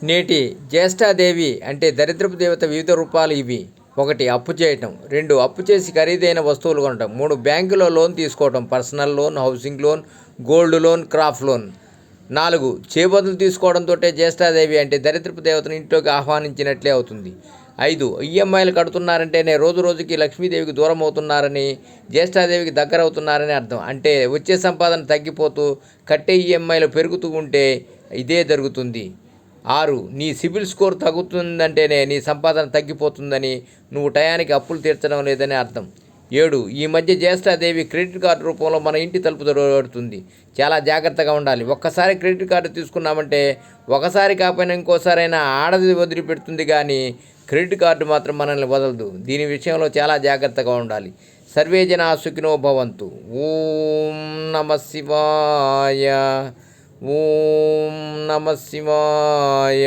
నేటి జ్యేష్ఠాదేవి అంటే దరిద్రపు దేవత వివిధ రూపాలు ఇవి. 1. అప్పు చేయటం. 2. అప్పు చేసి ఖరీదైన వస్తువులు కొనటం. 3. బ్యాంకులో లోన్ తీసుకోవటం. Personal loan, housing loan, gold loan, crop loan. 4. చేబదులు తీసుకోవడంతో జ్యేష్ఠాదేవి అంటే దరిద్రపు దేవతను ఇంట్లోకి ఆహ్వానించినట్లే అవుతుంది. 5. ఈఎంఐలు కడుతున్నారంటేనే రోజు రోజుకి లక్ష్మీదేవికి దూరం అవుతున్నారని, జ్యేష్ఠాదేవికి దగ్గర అవుతున్నారని అర్థం. అంటే వచ్చే సంపాదన తగ్గిపోతూ కట్టే ఈఎంఐలు పెరుగుతూ ఉంటే ఇదే జరుగుతుంది. 6. నీ సిబిల్ స్కోర్ తగ్గుతుందంటేనే నీ సంపాదన తగ్గిపోతుందని, నువ్వు టయానికి అప్పులు తీర్చడం లేదని అర్థం. 7. ఈ మధ్య జ్యేష్ఠాదేవి క్రెడిట్ కార్డు రూపంలో మన ఇంటి తలుపు తడుతుంది. చాలా జాగ్రత్తగా ఉండాలి. ఒక్కసారి క్రెడిట్ కార్డు తీసుకున్నామంటే ఒకసారి కాకపోయినా ఇంకోసారైనా ఆడది వదిలిపెడుతుంది, కానీ క్రెడిట్ కార్డు మాత్రం మనల్ని వదలదు. దీని విషయంలో చాలా జాగ్రత్తగా ఉండాలి. సర్వే జనా సుఖినో భవంతు. ఓం నమ శివాయ. ఓం నమ శివాయ.